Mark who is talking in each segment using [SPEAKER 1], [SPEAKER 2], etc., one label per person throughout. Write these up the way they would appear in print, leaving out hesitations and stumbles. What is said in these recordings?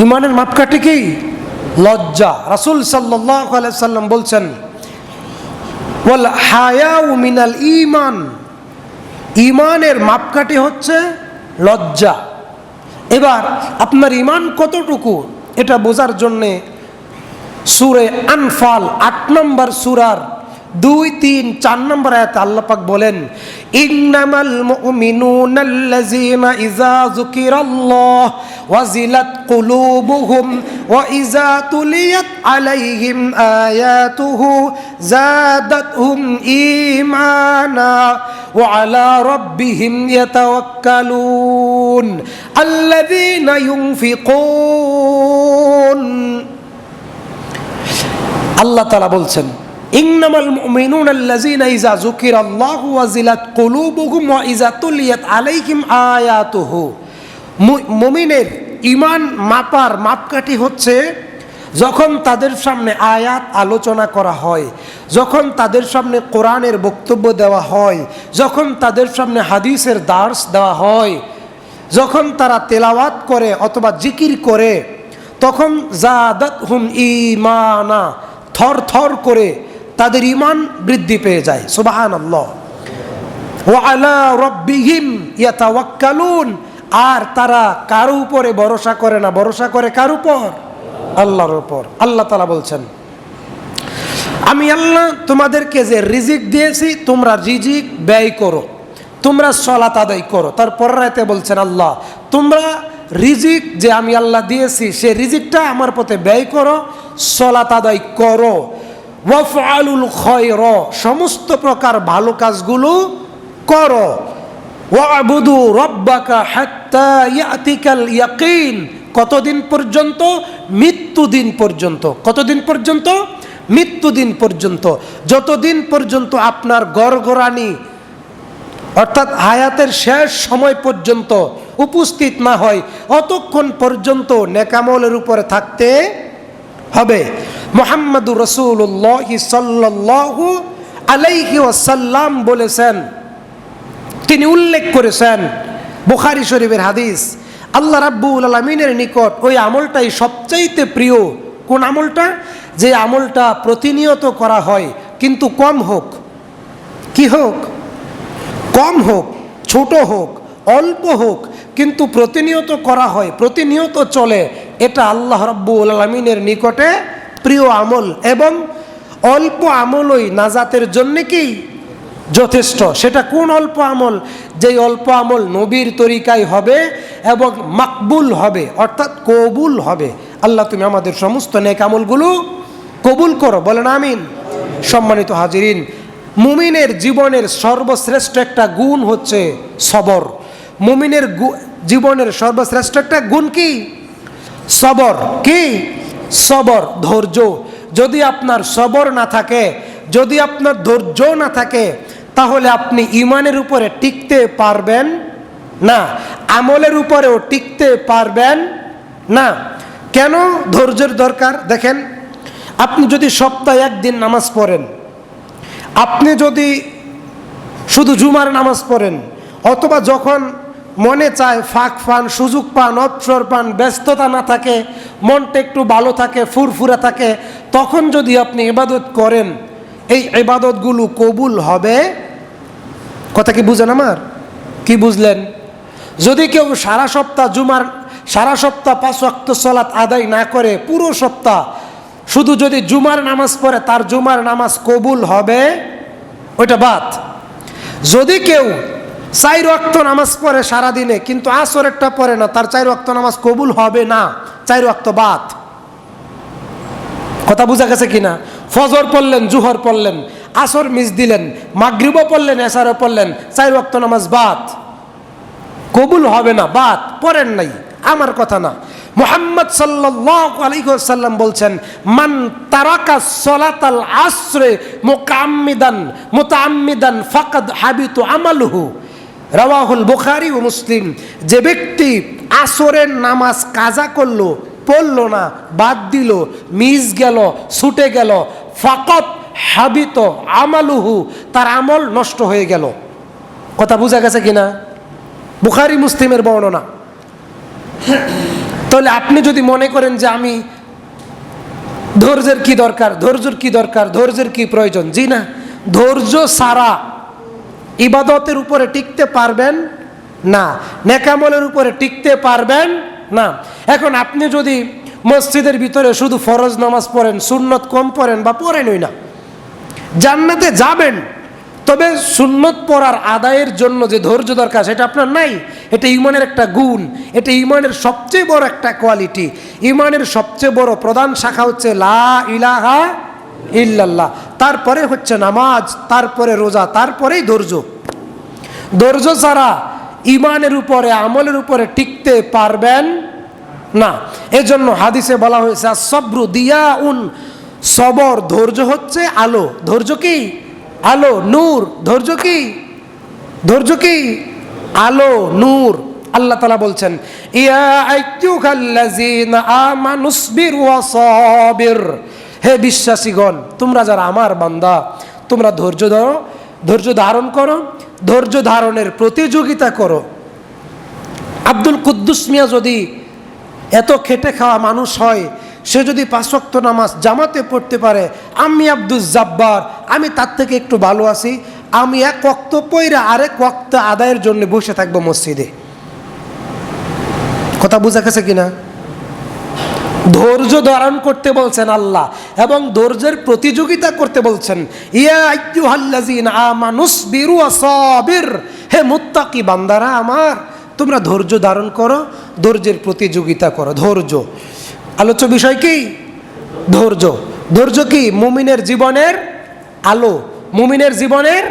[SPEAKER 1] ইমানের মাপকাঠি কি? লজ্জা। রাসূল সাল্লাল্লাহু আলাইহি সাল্লাম বলছেন, ওয়াল হায়াউ মিনাল ঈমান, ইমানের মাপকাঠি হচ্ছে লজ্জা। এবার আপনার ইমান কতটুকু এটা বোঝার জন্যে সূরা আনফাল ৮ নম্বর সূরার ২, ৩, ৪ নম্বর আয়াতে আল্লাহ পাক বলেন, ইন্নামাল মুমিনুনাল্লাযীনা ইযা যুকিরাল্লাহ ওয়াজিলাত কুলুবুহুম ওয়া ইযা তুলিয়াত আলাইহিম আয়াতুহু যাদাতহুম ঈমানা ওয়া আলা রাব্বিহিম ইয়াতাওয়াক্কালুন আল্লাযীনা ইউনফিকুন। আল্লাহ তাআলা বলছেন, ইন্নামাল মুমিনুনাল্লাযীনা ইযা যুকিরাল্লাহু ওয়াজিলাত কুলুবুহুম ওয়া ইযা তুলিয়াত আলাইহিম আয়াতুহু। মুমিনের ঈমান মাপার মাপকাঠি হচ্ছে যখন তাদের সামনে আয়াত আলোচনা করা হয়, যখন তাদের সামনে কোরআনের বক্তব্য দেওয়া হয়, যখন তাদের সামনে হাদিসের দার্স দেওয়া হয়, যখন তারা তেলাওয়াত করে অথবা জিকির করে, তখন যাদাতহুম ঈমানা, থর থর করে তাদের ঈমান বৃদ্ধি পেয়ে যায়। সুবহানাল্লাহ। ওয়া আলা রাব্বিহিম ইয়াতাওয়াক্কালুন, আর তারা কারো উপরে ভরসা করে না, ভরসা করে কার উপর? আল্লাহর উপর। আল্লাহ তাআলা বলছেন, আমি আল্লাহ তোমাদেরকে যে রিজিক দিয়েছি তোমরা রিজিক ব্যয় করো, তোমরা সালাত আদায় করো। তারপর রাতে বলছেন আল্লাহ, তোমরা রিজিক যে আমি আল্লাহ দিয়েছি সে রিজিকটা আমার পথে ব্যয় করো, সালাত আদায় করো। ওয়াফআলুল খায়র, সমস্ত প্রকার ভালো কাজগুলো করো। ওয়াবুদু রাব্বাকা হাত্তা ইয়াতিকাল ইয়াকিন, কতদিন পর্যন্ত? মৃত্যুদিন পর্যন্ত। কতদিন পর্যন্ত? মৃত্যুদিন পর্যন্ত। যতদিন পর্যন্ত আপনার গড়গড়ানি অর্থাৎ হায়াতের শেষ সময় পর্যন্ত উপস্থিত না হয়, অতক্ষণ পর্যন্ত নেকামলের উপরে থাকতে হবে। মুহাম্মাদুর রাসূলুল্লাহ সাল্লাল্লাহু আলাইহি ওয়াসাল্লাম বলেছেন, তিনি উল্লেখ করেছেন, বুখারী শরীফের হাদিস, আল্লাহ রাব্বুল আলামিনের নিকট ওই আমলটাই সবচাইতে প্রিয়। কোন আমলটা? যে আমলটা প্রতিনিয়ত করা হয়, কিন্তু কম হোক। কি হোক? কম হোক, ছোট হোক, অল্প হোক, কিন্তু প্রতিনিয়ত করা হয়, প্রতিনিয়ত চলে। এটা আল্লাহ রাব্বুল আলামিনের নিকটে প্রিয় আমল, এবং অল্প আমলই নাজাতের জন্য কি যথেষ্ট। সেটা কোন অল্প আমল? যেই অল্প আমল নবীর তরিকায় হবে এবং মাকবুল হবে, অর্থাৎ কবুল হবে। আল্লাহ তুমি আমাদের সমস্ত নেক আমলগুলো কবুল করো, বলেন আমিন। সম্মানিত হাজিরিন, মুমিনের জীবনের সর্বশ্রেষ্ঠ একটা গুণ হচ্ছে সবর। মুমিনের জীবনের সর্বশ্রেষ্ঠ একটা গুণ কি? সবর। কি? সবর, ধৈর্য। যদি আপনার সবর না থাকে, যদি আপনার ধৈর্য না থাকে, তাহলে আপনি ঈমানের উপরে টিকতে পারবেন না, আমলের উপরেও টিকতে পারবেন না। কেন ধৈর্যের দরকার? দেখেন, আপনি যদি সপ্তাহে একদিন নামাজ পড়েন, আপনি যদি শুধু জুমার নামাজ পড়েন, অথবা যখন মনে চায় ফাঁক পান, সুযোগ পান, অবসর পান, ব্যস্ততা না থাকে, মনটা একটু ভালো থাকে, ফুরফুরা থাকে, তখন যদি আপনি ইবাদত করেন, এই ইবাদতগুলো কবুল হবে। কথা কি বুঝেন আমার? কি বুঝলেন? যদি কেউ সারা সপ্তাহ সারা সপ্তাহ 5 ওয়াক্ত সালাত আদায় না করে, পুরো সপ্তাহ শুধু যদি জুমার নামাজ পড়ে, তার জুমার নামাজ কবুল হবে, ওইটা বাদ। যদি কেউ 4 ওয়াক্ত নামাজ পড়ে সারাদিনে, কিন্তু আসরেরটা পড়ে না, তার 4 ওয়াক্ত নামাজ কবুল হবে না, 4 ওয়াক্ত বাদ। কথা বোঝা গেছে কিনা? ফজর পড়লেন, জুহর পড়লেন, আসর মিস দিলেন, মাগরিবও পড়লেন, এশারও পড়লেন, 4 ওয়াক্ত নামাজ বাদ, কবুল হবে না, বাদ, পড়েন নাই, আমার কথা না। মুহাম্মদ সাল্লাল্লাহু আলাইহি ওয়াসাল্লাম বলছেন, মান তারাকা সালাতাল আসরে মুতাআম্মিদান ফাকাদ হাবিতু আমালুহু, রাওয়াহুল বুখারী ও মুসলিম। যে ব্যক্তি আসরের নামাজ কাজা করলো, পড়লো না, বাদ দিল, মিস গেল, ছুটে গেল, ফাকাদ হাবিত আমালুহু, তার আমল নষ্ট হয়ে গেল। কথা বোঝা গেছে কিনা? বুখারী মুসলিমের বর্ণনা। তাহলে আপনি যদি মনে করেন যে আমি ধৈর্যের কি দরকার, ধৈর্যের কি দরকার, ধৈর্যের কি প্রয়োজন, জি না, ধৈর্য ছাড়া ইবাদতের উপরে টিকতে পারবেন না, নেকামলের উপরে টিকতে পারবেন না। এখন আপনি যদি মসজিদের ভিতরে শুধু ফরজ নামাজ পড়েন, সুন্নত কম পড়েন বা পড়েনই না, জান্নাতে যাবেন, তবে সুন্নত পড়ার আদায়ের জন্য যে ধৈর্য দরকার সেটা আপনার নাই। এটা ইমানের একটা গুণ, এটা ইমানের সবচেয়ে বড় একটা কোয়ালিটি। ইমানের সবচেয়ে বড় প্রধান শাখা হচ্ছে লা ইলাহা ইল্লাল্লাহ, তারপরে হচ্ছে নামাজ, তারপরে রোজা, তারপরেই ধৈর্য। ধৈর্য ছাড়া ইমানের উপরে, আমলের উপরে টিকতে পারবেন না। এজন্য হাদিসে বলা হয়েছে সবরু দিয়াউন, সবর, ধৈর্য হচ্ছে আলো। ধৈর্য কি? আলো, নূর। ধৈর্য কি? ধৈর্য কি? আলো, নূর। আল্লাহ তাআলা বলছেন ইয়া আইয়ুহাল্লাযীনা আমানুসবিরু ওয়া সাবির, হে বিশ্বাসীগণ, তোমরা যারা আমার বান্দা, তোমরা ধৈর্য ধরো, ধৈর্য ধারণ করো, ধৈর্য ধারণের প্রতিযোগিতা করো। আব্দুল কুদ্দুস মিয়া যদি এত খেটে খাওয়া মানুষ হয়, সে যদি 5 ওয়াক্ত নামাজ জামাতে পড়তে পারে, আমি আব্দুল জাব্বার, আমি তার থেকে একটু ভালো আছি, আমি 1 ওয়াক্ত পইরা আরেক ওয়াক্ত আদায়ের জন্য বসে থাকবো মসজিদে। কথা বুঝা গেছে কিনা? ধৈর্য ধারণ করতে বলছেন আল্লাহ, এবং ধৈর্যের প্রতিযোগিতা করতে বলছেন। ইয়া আইয়ুহাল্লাযীনা আমানুসবিরু ওয়া সাবির, হে মুত্তাকি বান্দারা আমার, তোমরা ধৈর্য ধারণ করো, ধৈর্যের প্রতিযোগিতা করো। ধৈর্য, আলোচ্য বিষয় কি? ধৈর্য। ধৈর্য কি? মুমিনের জীবনের আলো, মুমিনের জীবনের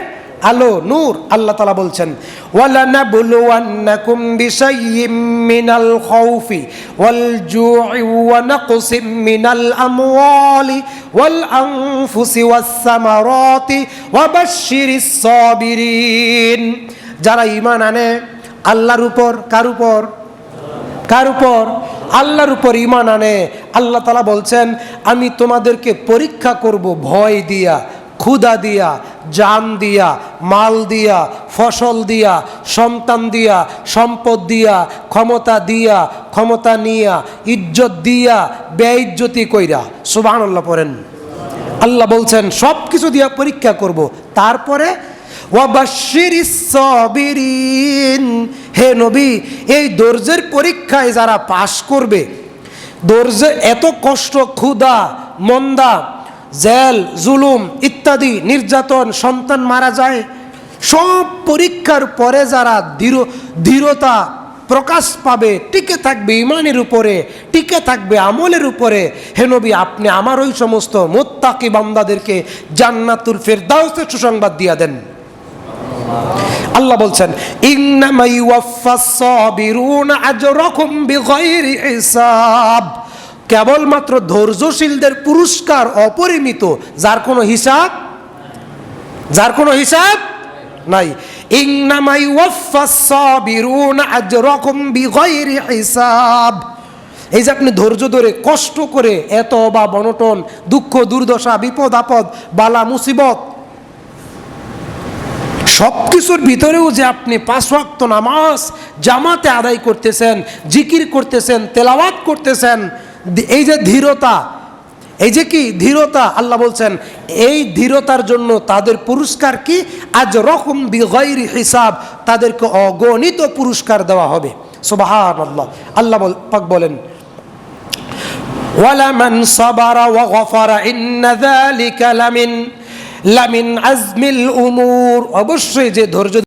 [SPEAKER 1] আলো, নূর। আল্লাহ তাআলা বলছেন ওয়ালানাবলুওয়ান্নাকুম বিশাইয়্যিম মিনাল খাউফি ওয়াল জু'i ওয়া নাকসিম মিনাল আমওয়ালি ওয়াল আনফুসি ওয়াস সামারাতি ওয়া বাশশিরিস সাবিরিন। যারা ঈমান আনে আল্লাহর উপর, কার উপর? কার উপর? আল্লাহর উপর ঈমান আনে। আল্লাহ তাআলা বলছেন আমি তোমাদেরকে পরীক্ষা করব ভয় দিয়া, ক্ষুধা দিয়া, জান দিয়া, মাল দিয়া, ফসল দিয়া, সন্তান দিয়া, সম্পদ দিয়া, ক্ষমতা দিয়া, ক্ষমতা নিয়া, ইজ্জত দিয়া, বেইজ্জতি কইরা। সুবহানাল্লাহ পড়েন। আল্লাহ বলছেন সব কিছু দিয়া পরীক্ষা করব, তারপরে ওয়াবাশশিরিস সাবিরিন, হে নবী, এই ধৈর্যের পরীক্ষায় যারা পাশ করবে, ধৈর্য, এত কষ্ট, ক্ষুধা, মন্দা, জেল, জুলুম ইত্যাদি, নির্যাতন, সন্তান মারা যায়, সব পরীক্ষার পরে যারা দৃঢ়তা প্রকাশ পাবে, টিকে থাকবে ঈমানের উপরে, টিকে থাকবে আমলের উপরে, হে নবী আপনি আমার ওই সমস্ত মুত্তাকি বান্দাদেরকে জান্নাতুল ফেরদাউসের সুসংবাদ দিয়ে দেন। আল্লাহ বলছেন ইন্নামা ইউওয়াফাস সাবিরুনা আজরাকুম বিগাইরি হিসাব, কেবলমাত্র ধৈর্যশীলদের পুরস্কার অপরিমিত, যার কোনো হিসাব, যার কোনো হিসাব নাই। ইন্নামা ইউওয়াফাস সাবিরুনা আজরাকুম বিগাইরি হিসাব, এই যে আপনি ধৈর্য ধরে কষ্ট করে এত অভাব অনটন, দুঃখ দুর্দশা, বিপদ আপদ, বালা মুসিবত, সব কিছুর ভিতরেও যে আপনি 5 ওয়াক্ত নামাজ জামাতে আদায় করতেছেন, জিকির করতেছেন, তেলাওয়াত করতেছেন, এই যে ধীরতা, এই যে কি ধীরতা, আল্লাহ বলছেন এই ধীরতার জন্য তাদের পুরস্কার কি? আজরাকুম বিগাইরি হিসাব, তাদেরকে অগণিত পুরস্কার দেওয়া হবে। সুবহানাল্লাহ। আল্লাহ পাক বলেন ওয়ালামান সাবারা ওয়া গফারা ইন্না যালিকা লামিন আজমিল উমুর, অবশ্যই যে ধৈর্য